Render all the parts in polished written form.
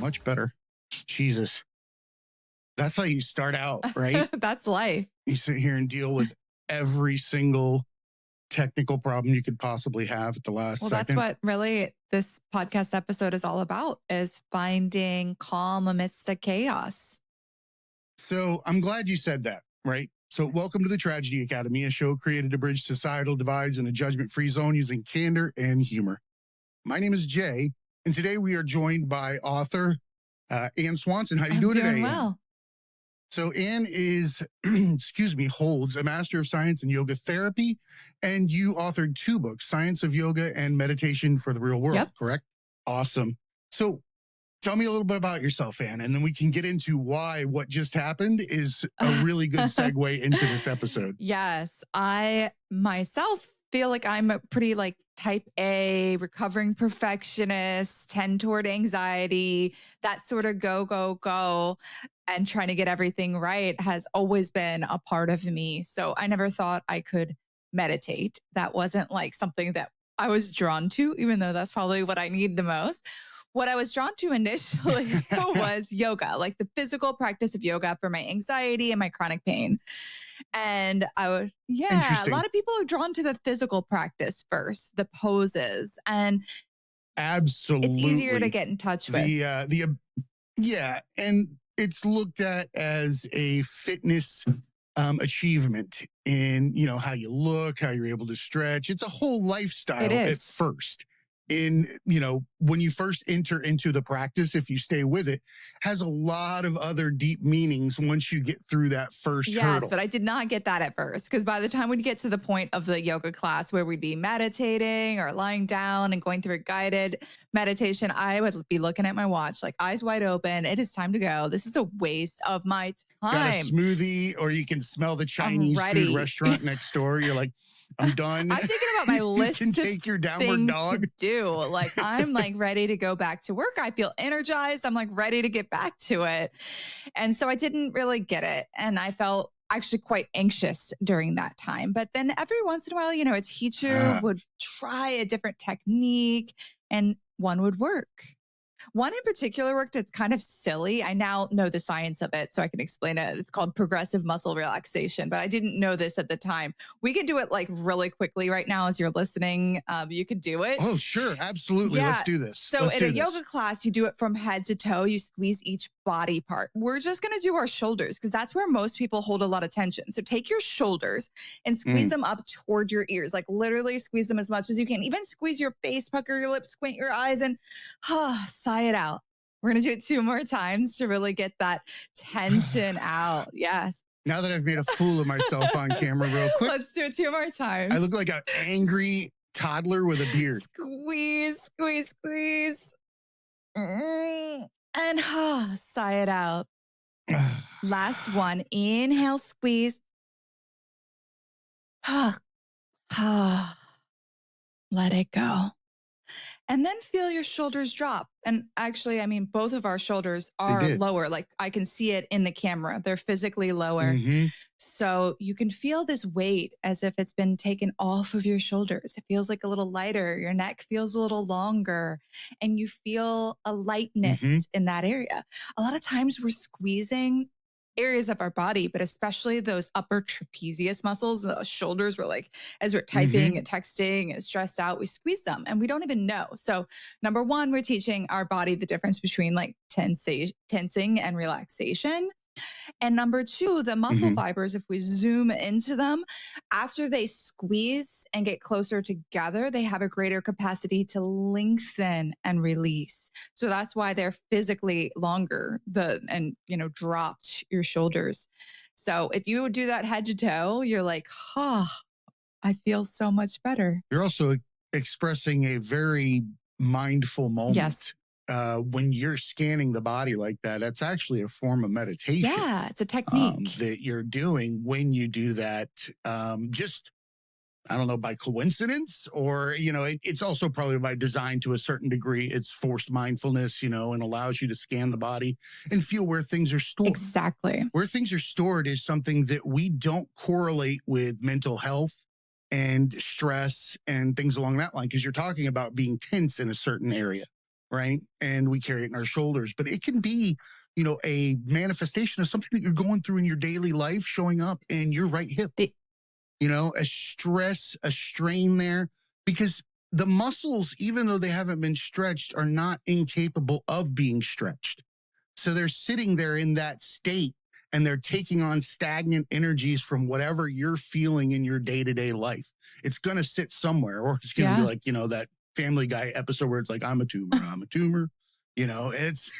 much better. Jesus. That's how you start out, right? That's life. You sit here and deal with every single technical problem you could possibly have at the last Well, second. that's what really this podcast episode is all about, is finding calm amidst the chaos. So I'm glad you said that, right? So welcome to the Tragedy Academy, a show created to bridge societal divides in a judgment-free zone using candor and humor. My name is Jay, and today we are joined by author Ann Swanson. How you doing today, Ann? Well. So Ann is, holds a Master of Science in Yoga Therapy, and you authored 2 books, Science of Yoga and Meditation for the Real World, correct? Awesome. So tell me a little bit about yourself, Ann, and then we can get into why what just happened is a really good segue into this episode. Yes, I myself feel like I'm a pretty type A, recovering perfectionist, tend toward anxiety, that sort of go, and trying to get everything right has always been a part of me. So I never thought I could meditate. That wasn't something that I was drawn to, even though that's probably what I need the most. What I was drawn to initially was yoga, the physical practice of yoga for my anxiety and my chronic pain. And a lot of people are drawn to the physical practice first, the poses, and absolutely, it's easier to get in touch with. And it's looked at as a fitness achievement in how you look, how you're able to stretch. It's a whole lifestyle at first. When you first enter into the practice, if you stay with it, has a lot of other deep meanings once you get through that first hurdle. Yes, but I did not get that at first, because by the time we'd get to the point of the yoga class where we'd be meditating or lying down and going through a guided meditation, I would be looking at my watch, eyes wide open. It is time to go. This is a waste of my time. Got a smoothie, or you can smell the Chinese food restaurant next door. You're like, I'm done. I'm thinking about my list. You can take your downward dog. To do. I'm ready to go back to work. I feel energized. I'm ready to get back to it. And so I didn't really get it. And I felt actually quite anxious during that time. But then every once in a while, a teacher would try a different technique and one would work. One in particular worked. It's kind of silly. I now know the science of it, so I can explain it. It's called progressive muscle relaxation, but I didn't know this at the time. We can do it really quickly right now as you're listening. You could do it. Oh, sure. Absolutely. Let's do this. So in a yoga class, you do it from head to toe. You squeeze each body part. We're just going to do our shoulders because that's where most people hold a lot of tension. So take your shoulders and squeeze them up toward your ears, literally squeeze them as much as you can. Even squeeze your face, pucker your lips, squint your eyes, and sigh it out. We're going to do it 2 more times to really get that tension out. Yes. Now that I've made a fool of myself on camera real quick. Let's do it 2 more times. I look like an angry toddler with a beard. Squeeze, squeeze, squeeze. And sigh it out. Last one. Inhale, squeeze. Let it go. And then feel your shoulders drop. And actually, both of our shoulders are lower. I can see it in the camera. They're physically lower. So you can feel this weight as if it's been taken off of your shoulders. It feels a little lighter. Your neck feels a little longer. And you feel a lightness in that area. A lot of times we're squeezing areas of our body, but especially those upper trapezius muscles, the shoulders, we're as we're typing and texting and stressed out, we squeeze them and we don't even know. So number 1, we're teaching our body the difference between tensing and relaxation. And number 2, the muscle fibers, if we zoom into them, after they squeeze and get closer together, they have a greater capacity to lengthen and release. So that's why they're physically longer dropped your shoulders. So if you would do that head to toe, you're I feel so much better. You're also expressing a very mindful moment. Yes. When you're scanning the body like that, that's actually a form of meditation. Yeah, it's a technique that you're doing when you do that. I don't know, by coincidence, or, it's also probably by design to a certain degree. It's forced mindfulness, and allows you to scan the body and feel where things are stored. Exactly. Where things are stored is something that we don't correlate with mental health and stress and things along that line, because you're talking about being tense in a certain area. right? And we carry it in our shoulders, but it can be, a manifestation of something that you're going through in your daily life showing up in your right hip, a stress, a strain there, because the muscles, even though they haven't been stretched, are not incapable of being stretched. So they're sitting there in that state and they're taking on stagnant energies from whatever you're feeling in your day-to-day life. It's going to sit somewhere, or it's going to be like, that Family Guy episode where it's like, I'm a tumor, I'm a tumor. It's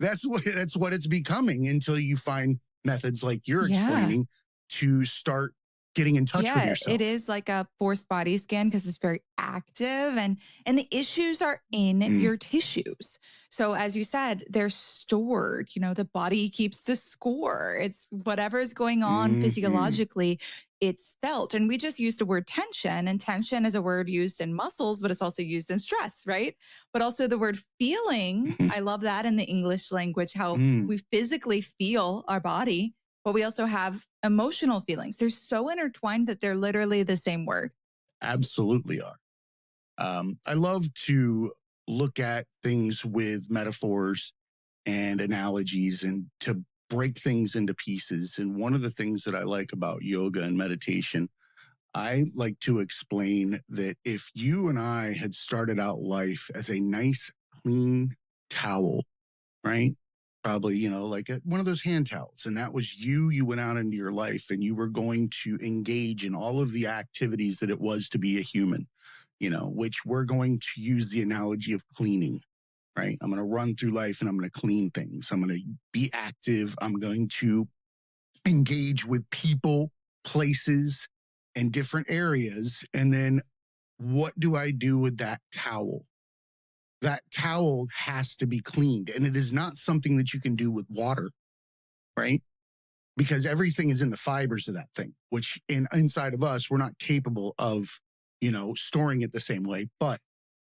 that's what it's becoming until you find methods like you're explaining to start getting in touch with yourself. It is like a forced body scan because it's very active and the issues are in your tissues. So as you said, they're stored, the body keeps the score. It's whatever's going on physiologically, it's felt. And we just used the word tension, and tension is a word used in muscles, but it's also used in stress, right? But also the word feeling. I love that in the English language, how we physically feel our body, but we also have emotional feelings. They're so intertwined that they're literally the same word. Absolutely are. I love to look at things with metaphors and analogies and to break things into pieces. And one of the things that I like about yoga and meditation, I like to explain that if you and I had started out life as a nice, clean towel, right? Probably, like one of those hand towels. And that was you went out into your life and you were going to engage in all of the activities that it was to be a human, which we're going to use the analogy of cleaning, right? I'm going to run through life and I'm going to clean things. I'm going to be active. I'm going to engage with people, places, and different areas. And then what do I do with that towel? That towel has to be cleaned. And it is not something that you can do with water, right? Because everything is in the fibers of that thing, which inside of us, we're not capable of, storing it the same way. But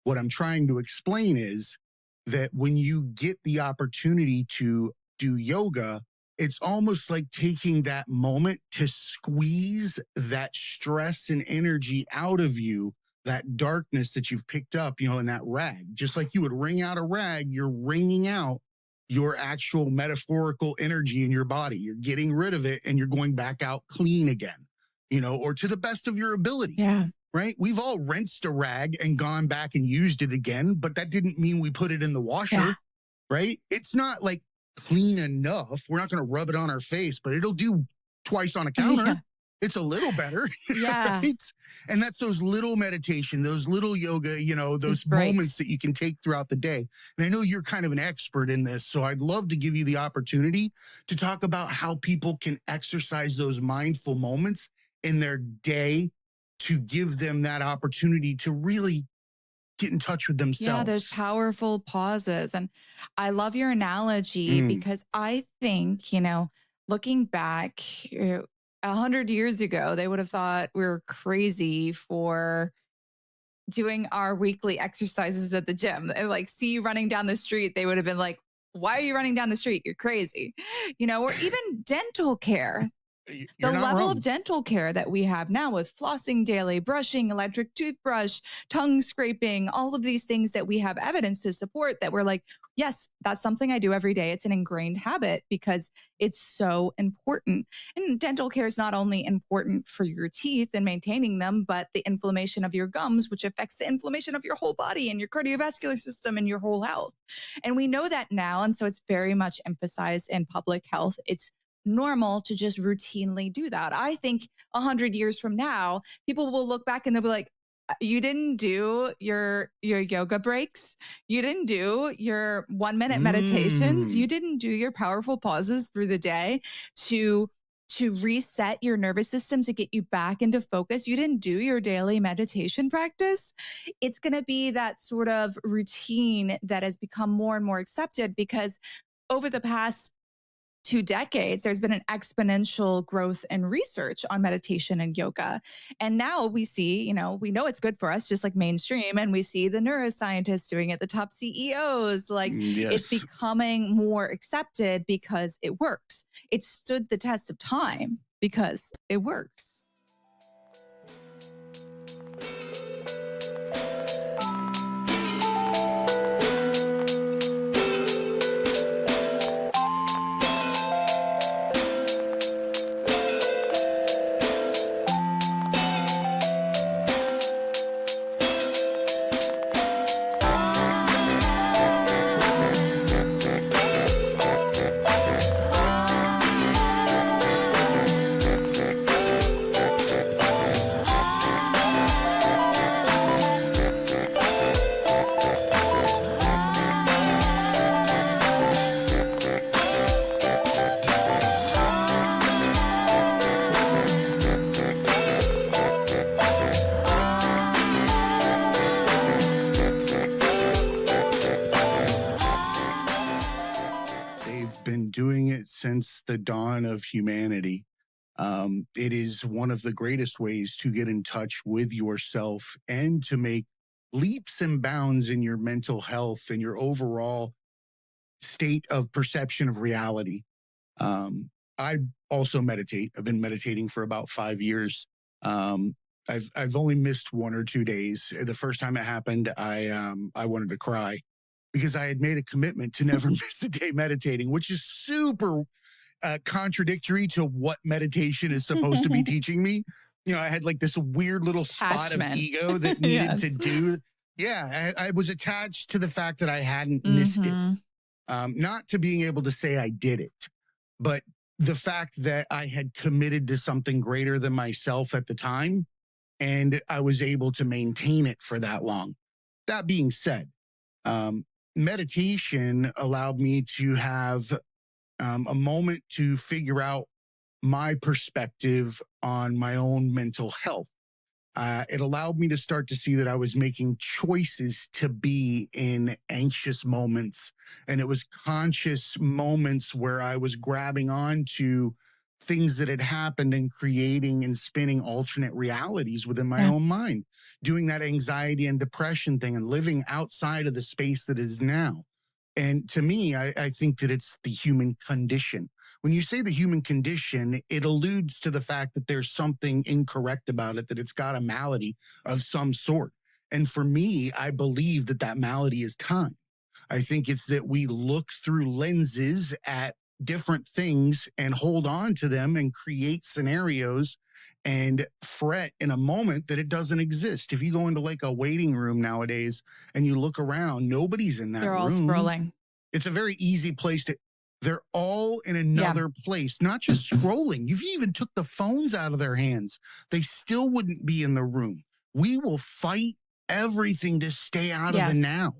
what I'm trying to explain is that when you get the opportunity to do yoga, it's almost like taking that moment to squeeze that stress and energy out of you, that darkness that you've picked up, in that rag. Just like you would wring out a rag, you're wringing out your actual metaphorical energy in your body. You're getting rid of it and you're going back out clean again, or to the best of your ability. Yeah. Right? We've all rinsed a rag and gone back and used it again, but that didn't mean we put it in the washer, right? It's not like clean enough. We're not going to rub it on our face, but it'll do twice on a counter. It's a little better. Right? And that's those little meditation, those little yoga, those moments that you can take throughout the day. And I know you're kind of an expert in this, so I'd love to give you the opportunity to talk about how people can exercise those mindful moments in their day to give them that opportunity to really get in touch with themselves. Yeah, those powerful pauses. And I love your analogy because I think, looking back 100 years ago, they would have thought we were crazy for doing our weekly exercises at the gym. They like see you running down the street. They would have been like, why are you running down the street? You're crazy. Or even dental care. The level of dental care that we have now with flossing daily, brushing, electric toothbrush, tongue scraping, all of these things that we have evidence to support that we're like, yes, that's something I do every day. It's an ingrained habit because it's so important. And dental care is not only important for your teeth and maintaining them, but the inflammation of your gums, which affects the inflammation of your whole body and your cardiovascular system and your whole health. And we know that now. And so it's very much emphasized in public health. It's normal to just routinely do that. I think 100 years from now, people will look back and they'll be like, you didn't do your yoga breaks. You didn't do your 1-minute meditations. You didn't do your powerful pauses through the day to reset your nervous system to get you back into focus. You didn't do your daily meditation practice. It's going to be that sort of routine that has become more and more accepted because over the past 2 decades, there's been an exponential growth in research on meditation and yoga. And now we see, we know it's good for us, just like mainstream. And we see the neuroscientists doing it, the top CEOs, it's becoming more accepted because it works. It stood the test of time because it works. since the dawn of humanity. It is one of the greatest ways to get in touch with yourself and to make leaps and bounds in your mental health and your overall state of perception of reality. I also meditate. I've been meditating for about 5 years. I've only missed 1 or 2 days. The first time it happened, I wanted to cry because I had made a commitment to never miss a day meditating, which is super contradictory to what meditation is supposed to be teaching me. I had like this weird little spot of ego that needed to do. Yeah, I was attached to the fact that I hadn't missed it. Not to being able to say I did it, but the fact that I had committed to something greater than myself at the time, and I was able to maintain it for that long. That being said, meditation allowed me to have a moment to figure out my perspective on my own mental health. It allowed me to start to see that I was making choices to be in anxious moments. And it was conscious moments where I was grabbing onto things that had happened and creating and spinning alternate realities within my own mind, doing that anxiety and depression thing and living outside of the space that is now. And to me, I think that it's the human condition. When you say the human condition, it alludes to the fact that there's something incorrect about it, that it's got a malady of some sort. And for me, I believe that that malady is time. I think it's that we look through lenses at different things and hold on to them and create scenarios and fret in a moment that it doesn't exist. If you go into like a waiting room nowadays and you look around, nobody's in that room. They're all scrolling. It's a very easy place they're all in another place, not just scrolling. If you even took the phones out of their hands, they still wouldn't be in the room. We will fight everything to stay out of the now.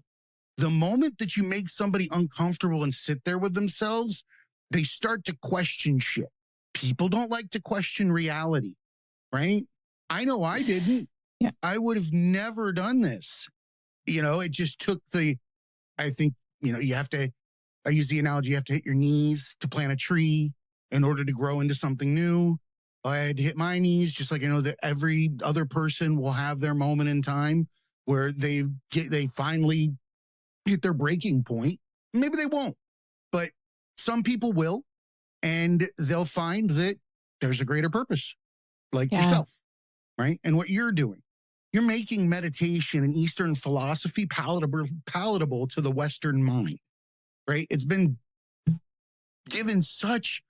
The moment that you make somebody uncomfortable and sit there with themselves, they start to question shit. People don't like to question reality. Right? I know I didn't. I would have never done this. It just took I think, you have to, I use the analogy, you have to hit your knees to plant a tree in order to grow into something new. I had to hit my knees, just like I know that every other person will have their moment in time where they finally hit their breaking point. Maybe they won't, but some people will, and they'll find that there's a greater purpose. Like yourself, right? And what you're doing. You're making meditation and Eastern philosophy palatable to the Western mind, right? It's been given it's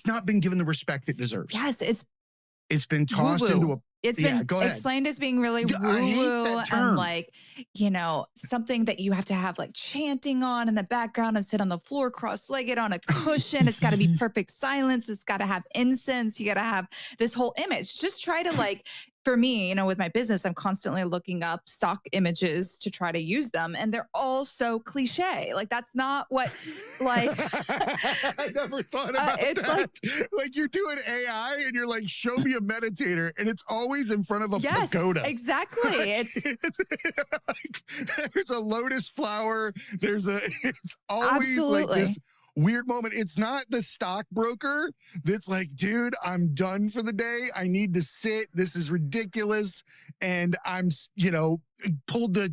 not been given the respect it deserves. Yes, it's been tossed woo-woo. into a It's been explained as being really woo-woo and like, something that you have to have like chanting on in the background and sit on the floor cross-legged on a cushion. It's got to be perfect silence. It's got to have incense. You got to have this whole image. Just try to for me, with my business, I'm constantly looking up stock images to try to use them. And they're all so cliche. Like, that's not what, I never thought about that. Like you're doing AI and you're like, show me a meditator. And it's always in front of a pagoda. Exactly. There's a lotus flower. It's always like this weird moment. It's not the stockbroker that's like, dude, I'm done for the day. I need to sit. This is ridiculous. And I'm, pulled the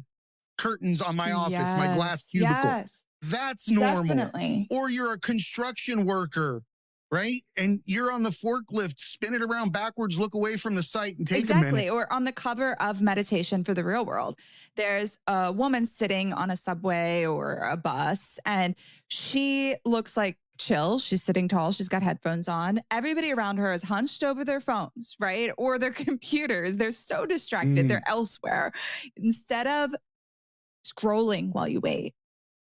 curtains on my office, my glass cubicle. That's normal. Definitely. Or you're a construction worker, right? And you're on the forklift, spin it around backwards, look away from the site and take a minute. Or on the cover of Meditation for the Real World, there's a woman sitting on a subway or a bus, and she looks like chill. She's sitting tall. She's got headphones on. Everybody around her is hunched over their phones, right? Or their computers. They're so distracted. They're elsewhere. Instead of scrolling while you wait,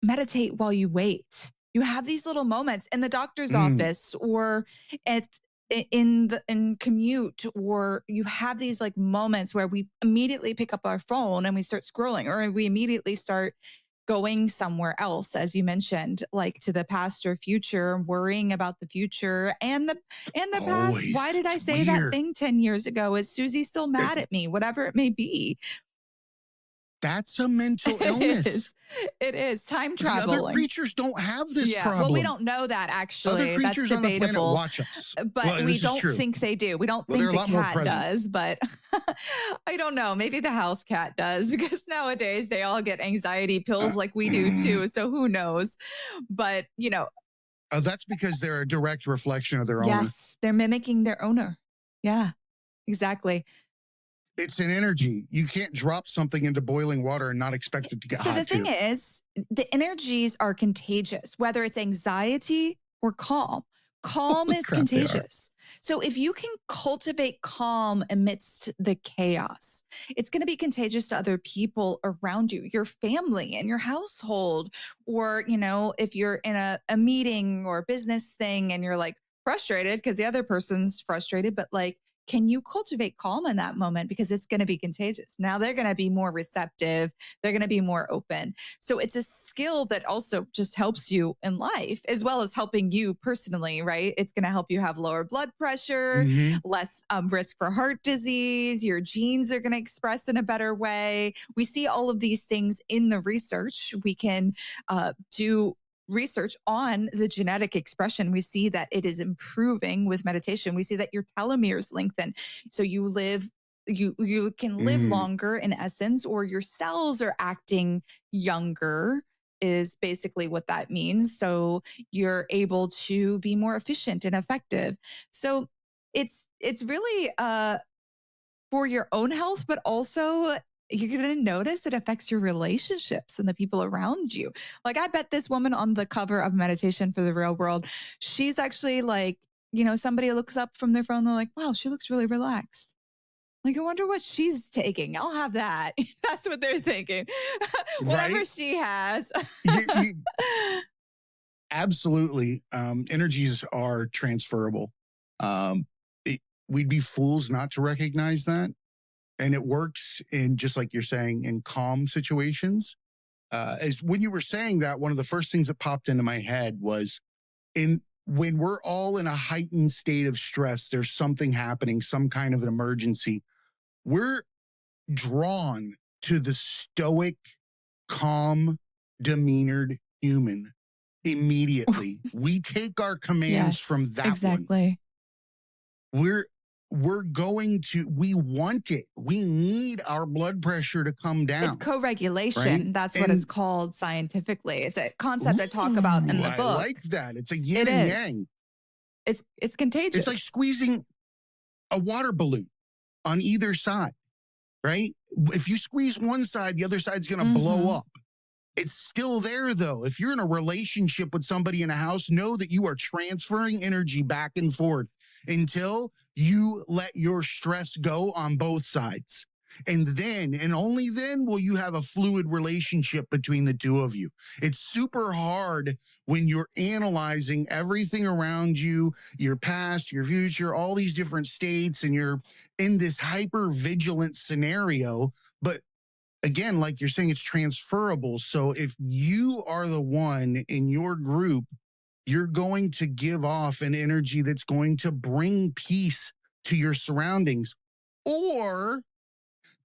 meditate while you wait. You have these little moments in the doctor's office or in commute, or you have these like moments where we immediately pick up our phone and we start scrolling, or we immediately start going somewhere else, as you mentioned, like to the past or future, worrying about the future and the past. Why did I say that thing 10 years ago? Is Susie still mad at me? Whatever it may be. That's a mental illness. It is time The other traveling. creatures don't have this problem. Well, we don't know that actually. Other creatures That's on the planet debatable. watch us. But Well, we this is don't true. think they do. We don't Well, they're think a the lot more cat present. does, but I don't know. Maybe the house cat does because nowadays they all get anxiety pills like we do too. So who knows? But That's because they're a direct reflection of their owner. yes, they're mimicking their owner. Yeah, exactly. It's an energy. You can't drop something into boiling water and not expect it to get hot. So the thing is, the energies are contagious, whether it's anxiety or calm. Calm is contagious. So if you can cultivate calm amidst the chaos, it's going to be contagious to other people around you, your family and your household. Or, if you're in a meeting or a business thing and you're like frustrated because the other person's frustrated, but like, can you cultivate calm in that moment? Because it's going to be contagious. Now they're going to be more receptive. They're going to be more open. So it's a skill that also just helps you in life, as well as helping you personally, right? It's going to help you have lower blood pressure, less risk for heart disease. Your genes are going to express in a better way. We see all of these things in the research. We can do research on the genetic expression. We see that it is improving with meditation. We see that your telomeres lengthen. So you can live longer in essence, or your cells are acting younger is basically what that means. So you're able to be more efficient and effective. So it's really for your own health, but also you're going to notice it affects your relationships and the people around you. Like, I bet this woman on the cover of Meditation for the Real World, she's actually like, somebody looks up from their phone, they're like, wow, she looks really relaxed. Like, I wonder what she's taking. I'll have that. That's what they're thinking. Whatever she has. Absolutely. Energies are transferable. We'd be fools not to recognize that. And it works in, just like you're saying, in calm situations. As when you were saying that, one of the first things that popped into my head was when we're all in a heightened state of stress, there's something happening, some kind of an emergency. We're drawn to the stoic, calm, demeanored human immediately. We take our commands from that one. We want it. We need our blood pressure to come down. It's co-regulation. Right? That's what it's called scientifically. It's a concept I talk about in the book. I like that. It's a yin and yang. It's contagious. It's like squeezing a water balloon on either side, right? If you squeeze one side, the other side's going to blow up. It's still there, though. If you're in a relationship with somebody in a house, know that you are transferring energy back and forth until you let your stress go on both sides. And then, and only then, will you have a fluid relationship between the two of you. It's super hard when you're analyzing everything around you, your past, your future, all these different states, and you're in this hyper vigilant scenario. But again, like you're saying, it's transferable. So if you are the one in your group, you're going to give off an energy that's going to bring peace to your surroundings. Or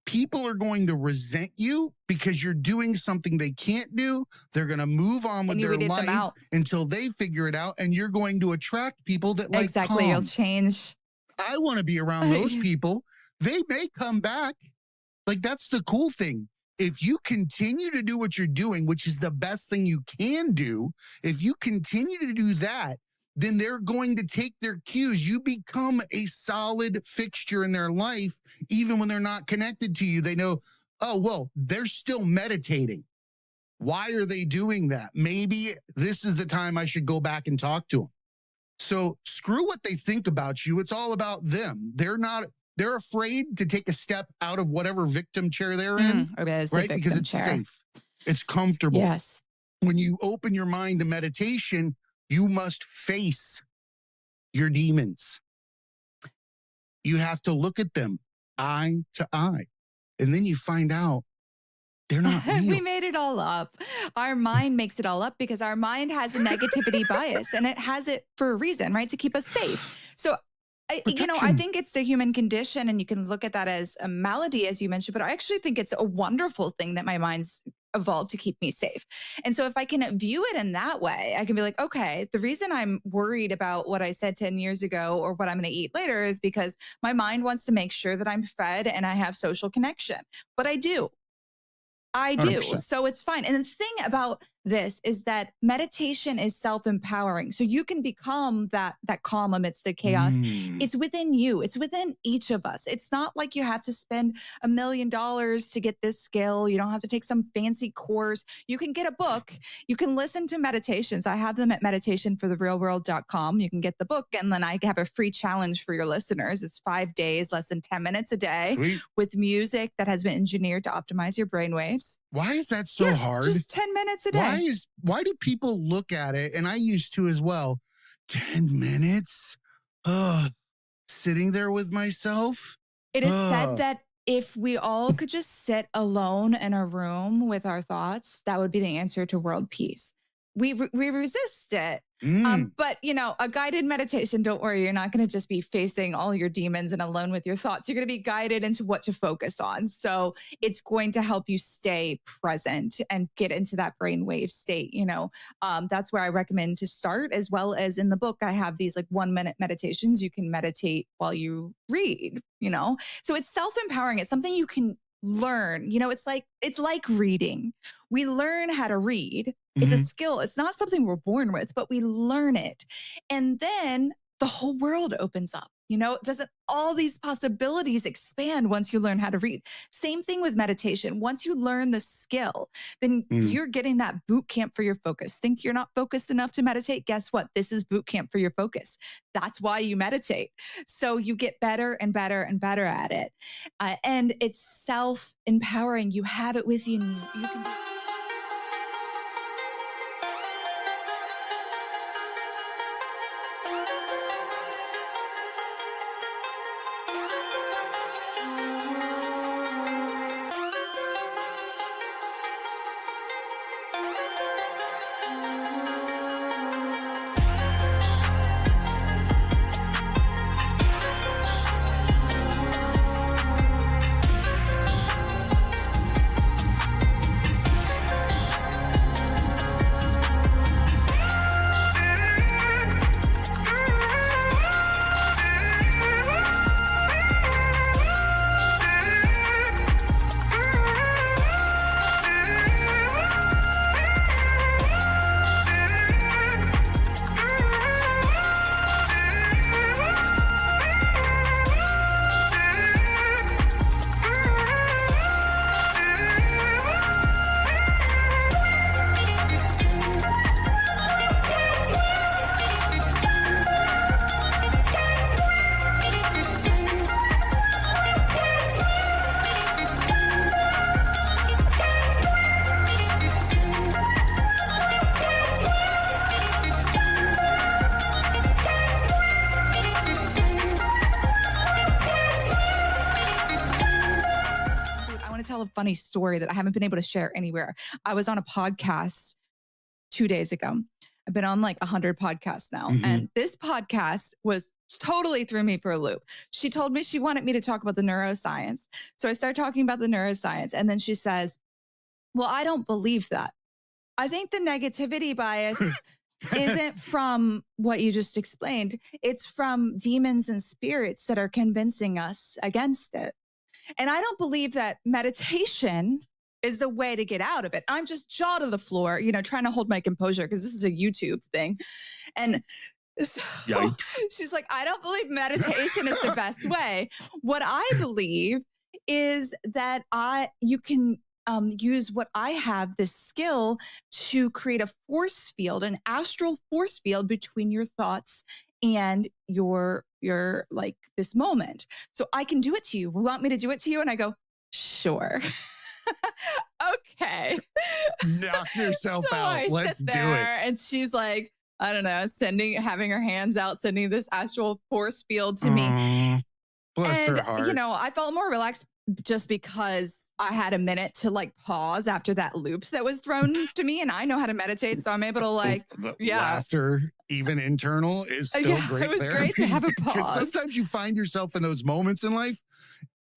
people are going to resent you because you're doing something they can't do. They're going to move on with their life until they figure it out. And you're going to attract people that like calm. You'll change. I want to be around those people. They may come back. Like, that's the cool thing. If you continue to do what you're doing, which is the best thing you can do, if you continue to do that, then they're going to take their cues. You become a solid fixture in their life, even when they're not connected to you. They know, oh, well, they're still meditating. Why are they doing that? Maybe this is the time I should go back and talk to them. So screw what they think about you. It's all about them. They're afraid to take a step out of whatever victim chair they're in, right? Because it's safe. It's comfortable. Yes. When you open your mind to meditation, you must face your demons. You have to look at them eye to eye. And then you find out they're not real. We made it all up. Our mind makes it all up because our mind has a negativity bias, and it has it for a reason, right? To keep us safe. So I think it's the human condition, and you can look at that as a malady, as you mentioned, but I actually think it's a wonderful thing that my mind's evolved to keep me safe. And so if I can view it in that way, I can be like, okay, the reason I'm worried about what I said 10 years ago or what I'm going to eat later is because my mind wants to make sure that I'm fed and I have social connection. But I do. 100%. So it's fine. And the thing about this is that meditation is self-empowering. So you can become that calm amidst the chaos. It's within you. It's within each of us. It's not like you have to spend $1 million to get this skill. You don't have to take some fancy course. You can get a book. You can listen to meditations. I have them at meditationfortherealworld.com. You can get the book. And then I have a free challenge for your listeners. It's 5 days, less than 10 minutes a day. Sweet. With music that has been engineered to optimize your brainwaves. Why is that so hard? Just 10 minutes a day. Why do people look at it? And I used to as well. 10 minutes? Sitting there with myself? It is said that if we all could just sit alone in a room with our thoughts, that would be the answer to world peace. We resist it. But, a guided meditation, don't worry, you're not going to just be facing all your demons and alone with your thoughts. You're going to be guided into what to focus on. So it's going to help you stay present and get into that brainwave state. That's where I recommend to start, as well as in the book, I have these 1-minute meditations. You can meditate while you read, so it's self-empowering. It's something you can learn. It's like reading. We learn how to read. It's a skill. It's not something we're born with, but we learn it. And then the whole world opens up. Doesn't all these possibilities expand once you learn how to read? Same thing with meditation. Once you learn the skill, then you're getting that boot camp for your focus. Think you're not focused enough to meditate? Guess what? This is boot camp for your focus. That's why you meditate. So you get better and better and better at it. And it's self-empowering. You have it with you. And you can. Funny story that I haven't been able to share anywhere. I was on a podcast 2 days ago. I've been on 100 podcasts now. And this podcast was totally threw me for a loop. She told me she wanted me to talk about the neuroscience. So I started talking about the neuroscience. And then she says, well, I don't believe that. I think the negativity bias isn't from what you just explained. It's from demons and spirits that are convincing us against it. And I don't believe that meditation is the way to get out of it. I'm just jaw to the floor, trying to hold my composure because this is a YouTube thing. And so she's like, I don't believe meditation is the best way. What I believe is that you can use what I have, this skill to create a force field, an astral force field between your thoughts and your this moment. So I can do it to you. You want me to do it to you? And I go, sure. Okay. Knock yourself out. Let's do it. And she's like, I don't know, having her hands out, sending this astral force field to me. Bless her heart. I felt more relaxed just because I had a minute to like pause after that loop that was thrown to me, and I know how to meditate, so I'm able to like, laughter, even internal, is still great. It was therapy. Great to have a pause. Because sometimes you find yourself in those moments in life.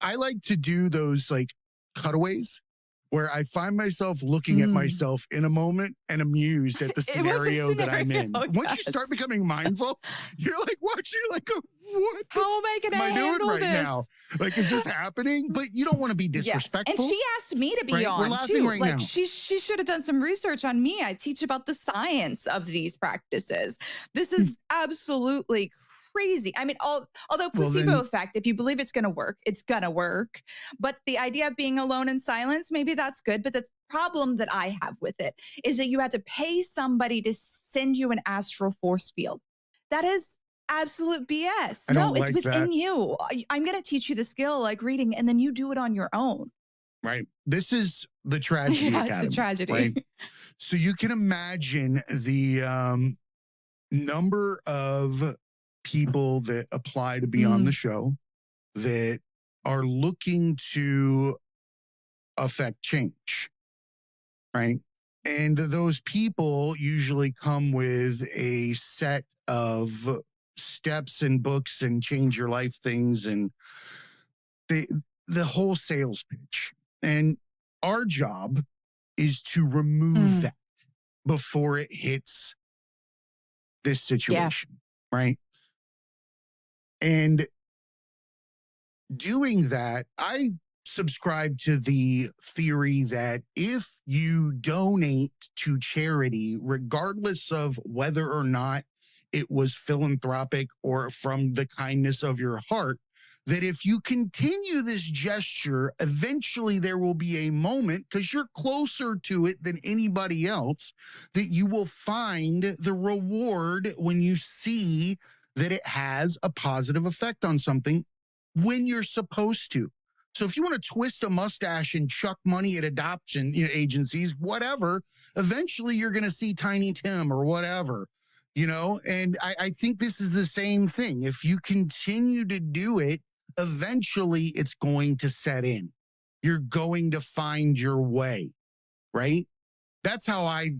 I like to do those like cutaways where I find myself looking at myself in a moment and amused at the scenario that I'm in. Yes. Once you start becoming mindful, you're like watching, like, what How am I going to handle doing right this? now? Like, is this happening? But you don't want to be disrespectful. Yes. And she asked me to be on We're laughing too. right like now. She should have done some research on me. I teach about the science of these practices. This is absolutely crazy. I mean, although placebo effect, if you believe it's going to work, it's going to work. But the idea of being alone in silence, maybe that's good. But the problem that I have with it is that you had to pay somebody to send you an astral force field. That is absolute BS. No, it's within you. I'm going to teach you the skill like reading, and then you do it on your own. Right. This is the tragedy. It's a tragedy. Right? So you can imagine the number of people that apply to be on the show that are looking to affect change, right? And those people usually come with a set of steps and books and change your life things and the whole sales pitch. And our job is to remove that before it hits this situation, right? And doing that, I subscribe to the theory that if you donate to charity, regardless of whether or not it was philanthropic or from the kindness of your heart, that if you continue this gesture, eventually there will be a moment, because you're closer to it than anybody else, that you will find the reward when you see that it has a positive effect on something when you're supposed to. So if you want to twist a mustache and chuck money at adoption agencies, whatever, eventually you're going to see Tiny Tim or whatever, and I think this is the same thing. If you continue to do it, eventually it's going to set in. You're going to find your way, right? That's how I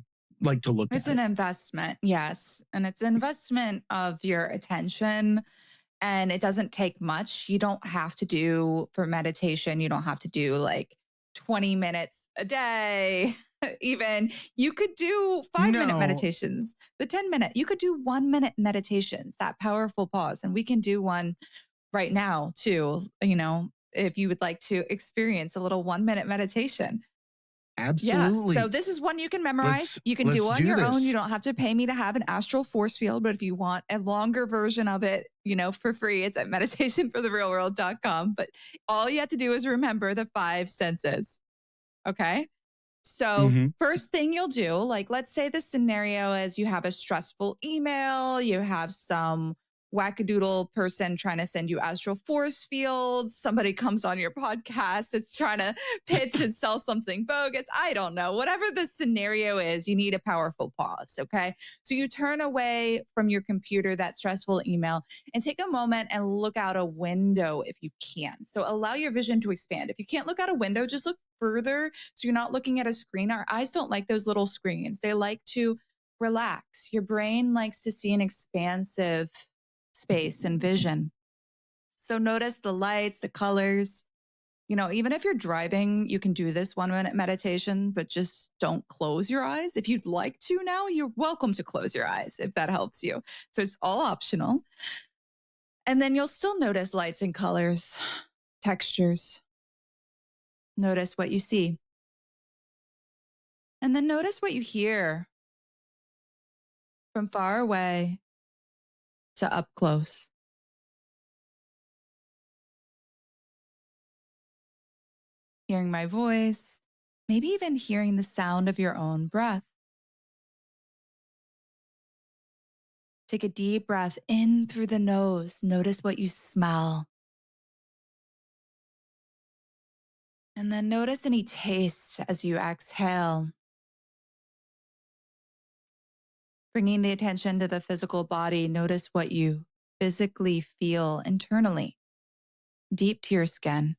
like to look at it. It's an investment, yes. And it's an investment of your attention. And it doesn't take much. You don't have to do, for meditation, you don't have to do like 20 minutes a day. Even you could do 5-minute meditations, the 10-minute, you could do 1-minute meditations, that powerful pause. And we can do one right now too, if you would like to experience a little 1-minute meditation. Absolutely. Yeah. So this is one you can memorize. You can do on your own. You don't have to pay me to have an astral force field. But if you want a longer version of it, for free, it's at meditationfortherealworld.com. But all you have to do is remember the 5 senses. Okay. So first thing you'll do, like, let's say the scenario is you have a stressful email, you have some wackadoodle person trying to send you astral force fields. Somebody comes on your podcast that's trying to pitch and sell something bogus. I don't know. Whatever the scenario is, you need a powerful pause. Okay. So you turn away from your computer, that stressful email, and take a moment and look out a window if you can. So allow your vision to expand. If you can't look out a window, just look further. So you're not looking at a screen. Our eyes don't like those little screens. They like to relax. Your brain likes to see an expansive space and vision. So notice the lights, the colors. Even if you're driving, you can do this 1-minute meditation, but just don't close your eyes. If you'd like to now, you're welcome to close your eyes if that helps you. So it's all optional. And then you'll still notice lights and colors, textures. Notice what you see. And then notice what you hear from far away to up close. Hearing my voice, maybe even hearing the sound of your own breath. Take a deep breath in through the nose. Notice what you smell. And then notice any taste as you exhale. Bringing the attention to the physical body, notice what you physically feel internally, deep to your skin.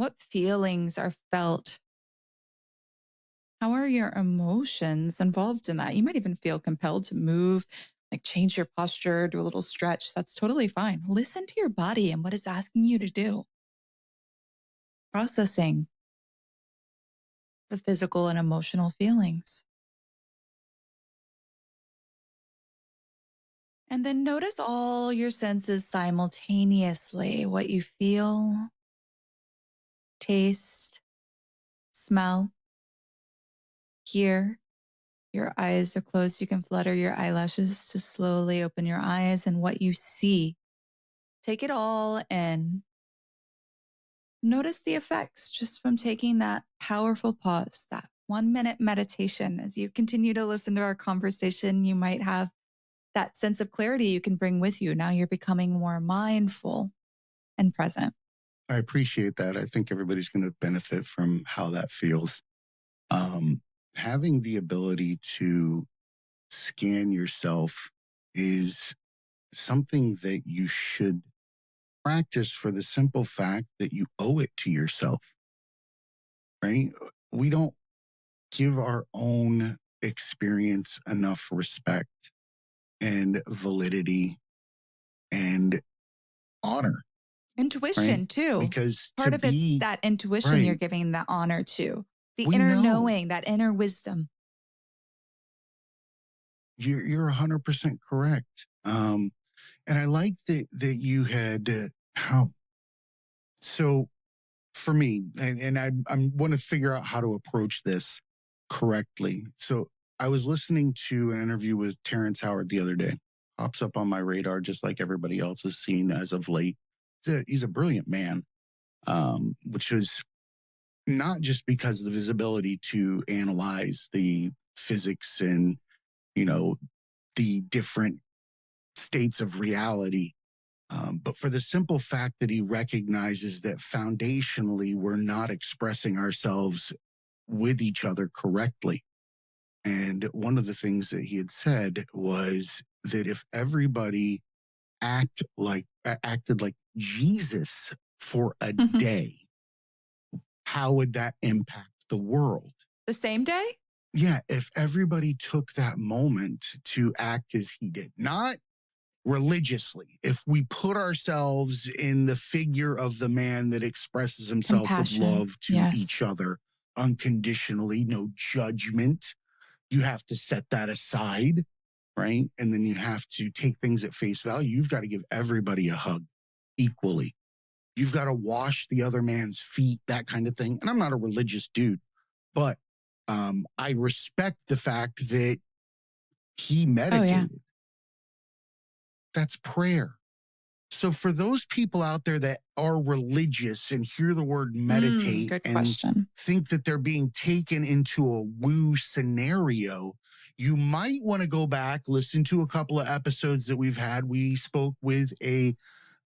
What feelings are felt? How are your emotions involved in that? You might even feel compelled to move, like change your posture, do a little stretch. That's totally fine. Listen to your body and what it's asking you to do. Processing the physical and emotional feelings. And then notice all your senses simultaneously, what you feel, taste, smell, hear. Your eyes are closed. You can flutter your eyelashes to slowly open your eyes and what you see. Take it all in. Notice the effects just from taking that powerful pause, that 1 minute meditation. As you continue to listen to our conversation, you might have that sense of clarity you can bring with you. Now you're becoming more mindful and present. I appreciate that. I think everybody's going to benefit from how that feels. Having the ability to scan yourself is something that you should practice for the simple fact that you owe it to yourself, right? We don't give our own experience enough respect and validity and honor. Intuition, right? Too. Because part of it's that intuition you're giving the honor to, the inner knowing, that inner wisdom. You're 100% correct. And I like that you had how. So for me, and I want to figure out how to approach this correctly. So I was listening to an interview with Terrence Howard the other day. Pops up on my radar just like everybody else has seen as of late. He's a brilliant man, which is not just because of the ability to analyze the physics and, the different states of reality, but for the simple fact that he recognizes that foundationally we're not expressing ourselves with each other correctly. And one of the things that he had said was that if everybody acted like Jesus for a day, how would that impact the world? The same day? Yeah, if everybody took that moment to act as he did, not religiously, if we put ourselves in the figure of the man that expresses himself with love to each other unconditionally, no judgment, you have to set that aside, right? And then you have to take things at face value. You've got to give everybody a hug equally. You've got to wash the other man's feet, that kind of thing. And I'm not a religious dude, but I respect the fact that he meditated. That's prayer. So for those people out there that are religious and hear the word meditate and think that they're being taken into a woo scenario, you might want to go back, listen to a couple of episodes that we've had. We spoke with a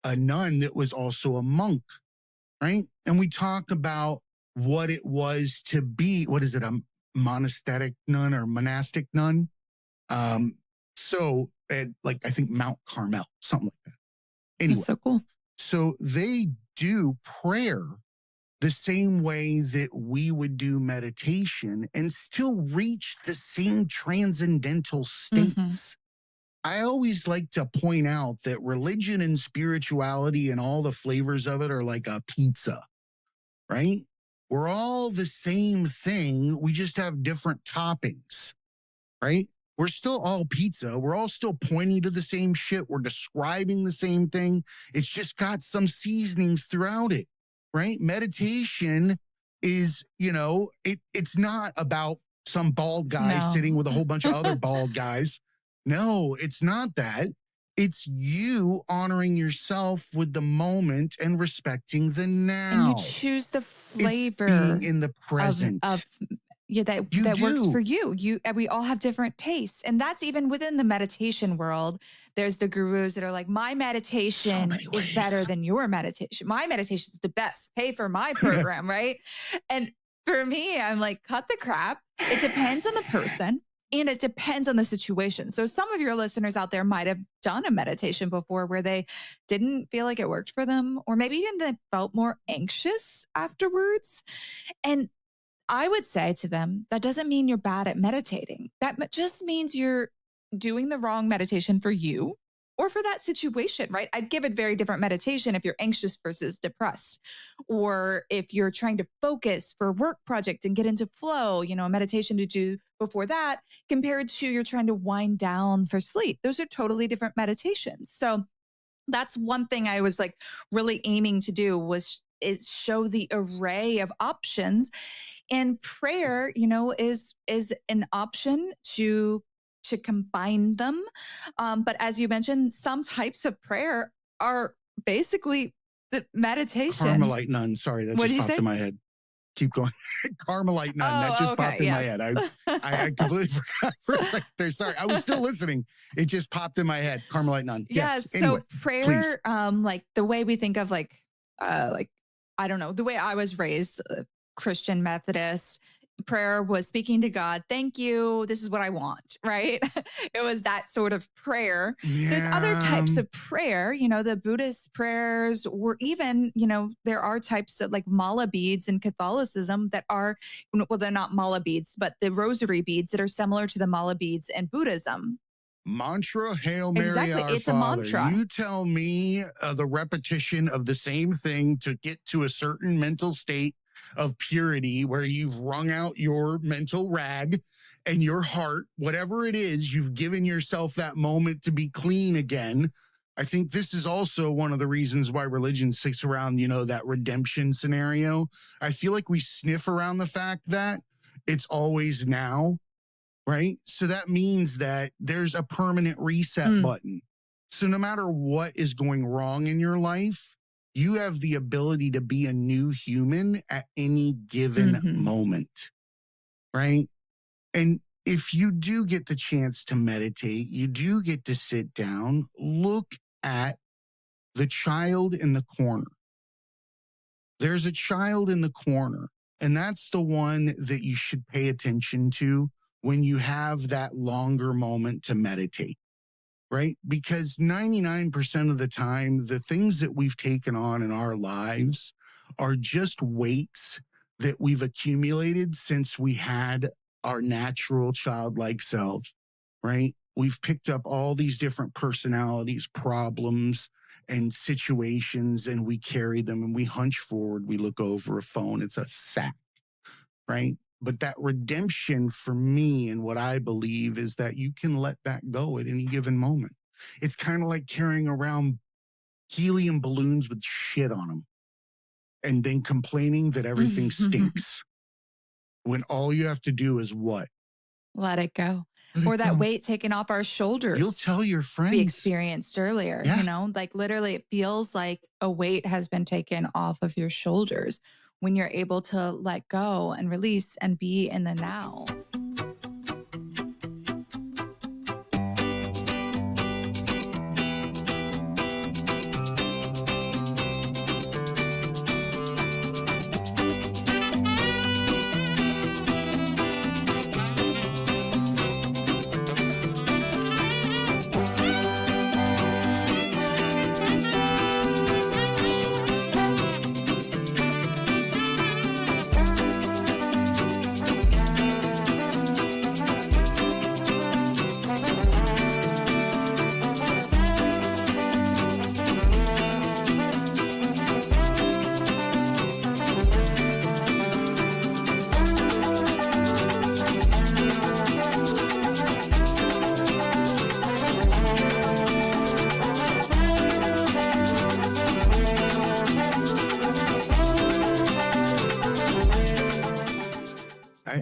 nun that was also a monk, right? And we talk about what it was to be, what is it, a monastic nun or monastic nun? So at I think Mount Carmel, something like that. Anyway, that's so cool. So they do prayer the same way that we would do meditation and still reach the same transcendental states. I always like to point out that religion and spirituality and all the flavors of it are like a pizza, right? We're all the same thing. We just have different toppings, right? We're still all pizza. We're all still pointing to the same shit. We're describing the same thing. It's just got some seasonings throughout it, right? Meditation is, it's not about some bald guy sitting with a whole bunch of other bald guys. No, it's not that. It's you honoring yourself with the moment and respecting the now. And you choose the flavor. It's being in the present. That works for you. We all have different tastes. And that's even within the meditation world. There's the gurus that are like, my meditation is better than your meditation. My meditation is the best. Pay for my program, right? And for me, I'm like, cut the crap. It depends on the person. And it depends on the situation. So some of your listeners out there might have done a meditation before where they didn't feel like it worked for them, or maybe even they felt more anxious afterwards. And I would say to them, that doesn't mean you're bad at meditating. Just means you're doing the wrong meditation for you or for that situation, right? I'd give it very different meditation if you're anxious versus depressed, or if you're trying to focus for a work project and get into flow, a meditation to do before that compared to you're trying to wind down for sleep. Those are totally different meditations. So that's one thing I was like really aiming to do is show the array of options, and prayer, is an option to combine them. But as you mentioned, some types of prayer are basically the meditation. Carmelite nun. Sorry, that just popped in my head. Keep going. Carmelite nun. That just popped in my head. I completely forgot for a second there. Sorry. I was still listening. It just popped in my head. Carmelite nun. Yes. Anyway, so prayer, please. Like the way we think of like, I don't know, the way I was raised, Christian Methodist, prayer was speaking to God. Thank you. This is what I want, right? It was that sort of prayer. Yeah. There's other types of prayer, the Buddhist prayers, or even, there are types of like mala beads in Catholicism that are, well, they're not mala beads, but the rosary beads that are similar to the mala beads in Buddhism. Mantra, Hail Mary, exactly. Our it's Father. A mantra. You tell me the repetition of the same thing to get to a certain mental state of purity where you've wrung out your mental rag and your heart, whatever it is, you've given yourself that moment to be clean again. I think this is also one of the reasons why religion sticks around, that redemption scenario. I feel like we sniff around the fact that it's always now, right? So that means that there's a permanent reset button. So no matter what is going wrong in your life, you have the ability to be a new human at any given moment, right? And if you do get the chance to meditate, you do get to sit down, look at the child in the corner. There's a child in the corner, and that's the one that you should pay attention to when you have that longer moment to meditate. Right? Because 99% of the time, the things that we've taken on in our lives are just weights that we've accumulated since we had our natural childlike self, right? We've picked up all these different personalities, problems, and situations, and we carry them and we hunch forward. We look over a phone. It's a sack, right? But that redemption for me and what I believe is that you can let that go at any given moment. It's kind of like carrying around helium balloons with shit on them and then complaining that everything stinks. When all you have to do is what? Let it go. Or that weight taken off our shoulders. You'll tell your friends. We experienced earlier, like literally it feels like a weight has been taken off of your shoulders when you're able to let go and release and be in the now.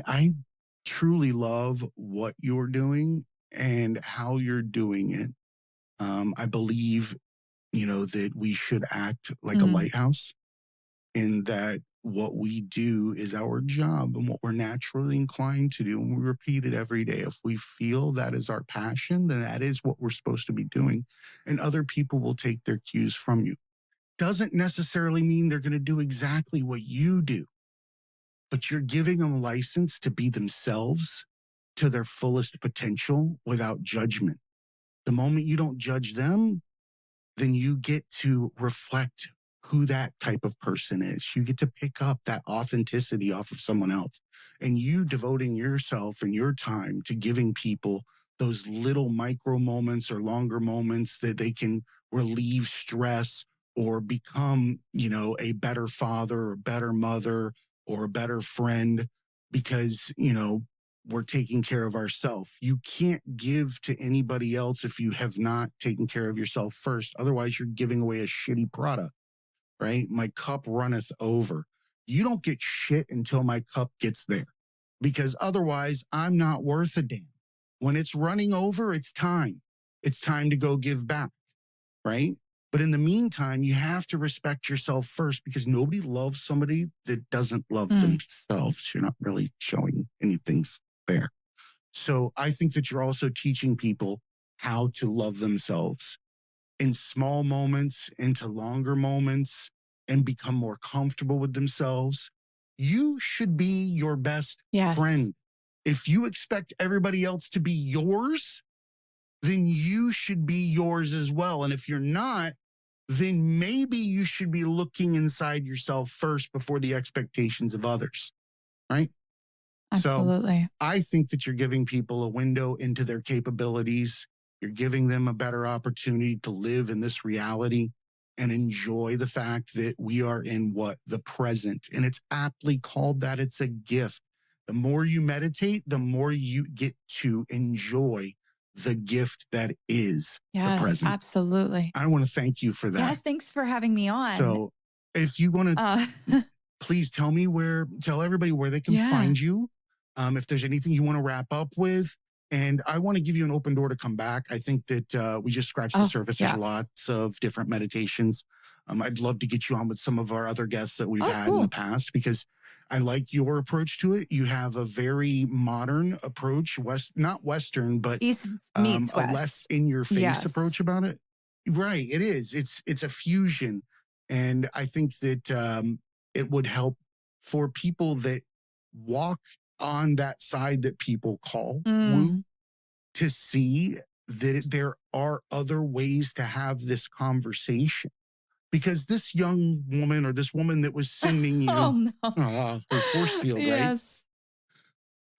I truly love what you're doing and how you're doing it. I believe, that we should act like a lighthouse, and that what we do is our job and what we're naturally inclined to do. And we repeat it every day. If we feel that is our passion, then that is what we're supposed to be doing. And other people will take their cues from you. Doesn't necessarily mean they're going to do exactly what you do, but you're giving them a license to be themselves, to their fullest potential without judgment. The moment you don't judge them, then you get to reflect who that type of person is. You get to pick up that authenticity off of someone else. And you devoting yourself and your time to giving people those little micro moments or longer moments that they can relieve stress or become, a better father or better mother or a better friend because, we're taking care of ourselves. You can't give to anybody else if you have not taken care of yourself first. Otherwise, you're giving away a shitty product, right? My cup runneth over. You don't get shit until my cup gets there because otherwise I'm not worth a damn. When it's running over, it's time. It's time to go give back, right? But in the meantime, you have to respect yourself first because nobody loves somebody that doesn't love themselves. You're not really showing anything there. So I think that you're also teaching people how to love themselves in small moments, into longer moments, and become more comfortable with themselves. You should be your best friend. If you expect everybody else to be yours, then you should be yours as well. And if you're not, then maybe you should be looking inside yourself first before the expectations of others, right? Absolutely. So I think that you're giving people a window into their capabilities. You're giving them a better opportunity to live in this reality and enjoy the fact that we are in the present. And it's aptly called that. It's a gift. The more you meditate, the more you get to enjoy the gift that is the present. Absolutely. I want to thank you for that. Yes, thanks for having me on. So if you want to, please tell everybody where they can find you. If there's anything you want to wrap up with. And I want to give you an open door to come back. I think that we just scratched the surface. There's lots of different meditations. I'd love to get you on with some of our other guests that we've had in the past because I like your approach to it. You have a very modern approach, not Western, but East meets a West. less in-your-face approach about it. Right, it is. It's a fusion. And I think that it would help for people that walk on that side that people call woo to see that there are other ways to have this conversation. Because this young woman or this woman that was sending you her force field, right?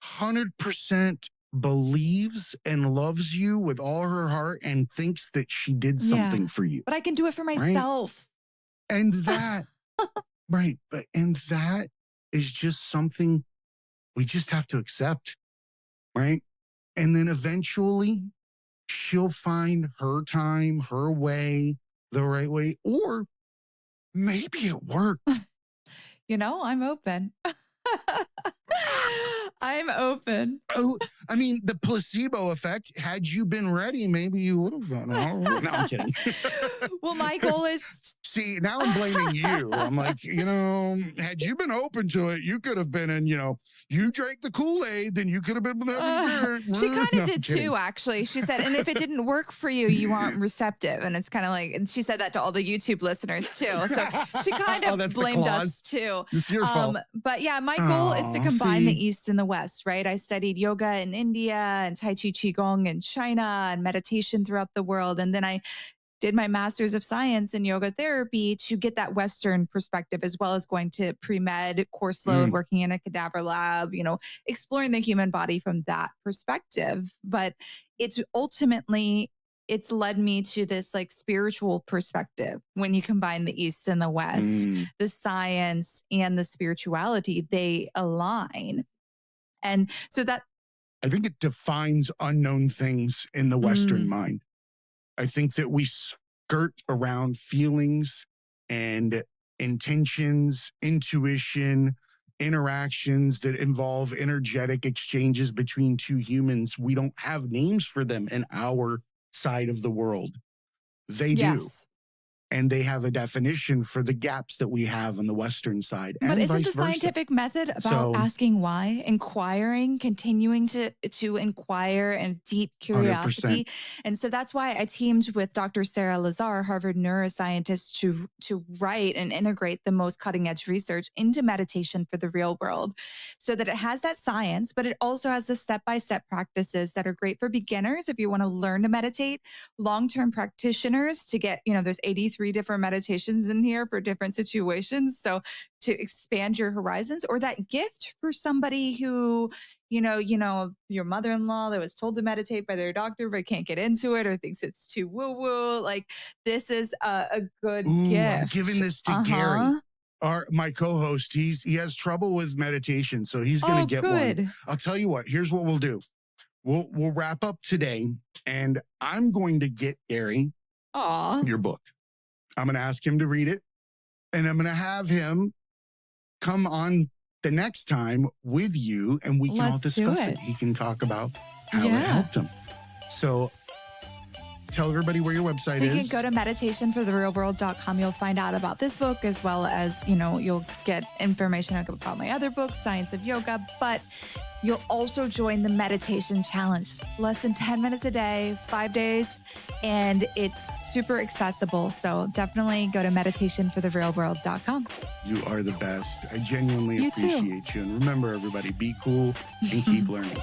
100% believes and loves you with all her heart and thinks that she did something for you. But I can do it for myself. Right? And that, right. And that is just something we just have to accept, right? And then eventually she'll find her time, her way, the right way, or maybe it worked. I'm open. I'm open. Oh, I mean, the placebo effect, had you been ready, maybe you would have gone. No, I'm kidding. Well, my goal is... See, now I'm blaming you. I'm like, had you been open to it, you could have been in, you drank the Kool-Aid, then you could have been. She kind of did too, actually. She said, and if it didn't work for you, you aren't receptive. And it's kind of like, and she said that to all the YouTube listeners too. So she kind of blamed us too. It's your fault. But yeah, my goal is to combine the East and the West, right? I studied yoga in India and Tai Chi Qigong in China and meditation throughout the world. And then I did my master's of science in yoga therapy to get that Western perspective, as well as going to pre-med course load, working in a cadaver lab, exploring the human body from that perspective. But it's led me to this like spiritual perspective. When you combine the East and the West, the science and the spirituality, they align. And so that, I think it defines unknown things in the Western mind. I think that we skirt around feelings and intentions, intuition, interactions that involve energetic exchanges between two humans. We don't have names for them in our side of the world. They do. and they have a definition for the gaps that we have on the Western side. But and isn't vice the scientific method about asking why, inquiring, continuing to inquire, and deep curiosity? 100%. And so that's why I teamed with Dr. Sarah Lazar, Harvard neuroscientist, to write and integrate the most cutting edge research into meditation for the real world, so that it has that science, but it also has the step-by-step practices that are great for beginners if you want to learn to meditate, long-term practitioners to get, there's 83 different meditations in here for different situations. So to expand your horizons, or that gift for somebody who, your mother-in-law that was told to meditate by their doctor, but can't get into it or thinks it's too woo-woo. Like, this is a good gift. I'm giving this to Gary. My co-host, he has trouble with meditation, so he's going to get one. I'll tell you what, here's what we'll do. We'll wrap up today, and I'm going to get Gary your book. I'm going to ask him to read it, and I'm going to have him come on the next time with you, and we can all discuss it. He can talk about how it helped him. So tell everybody where your website is. You can go to meditationfortherealworld.com. You'll find out about this book, as well as, you'll get information about my other books, Science of Yoga, but you'll also join the meditation challenge. Less than 10 minutes a day, 5 days, and it's super accessible. So definitely go to meditationfortherealworld.com. You are the best. I genuinely appreciate you. And remember, everybody, be cool and keep learning.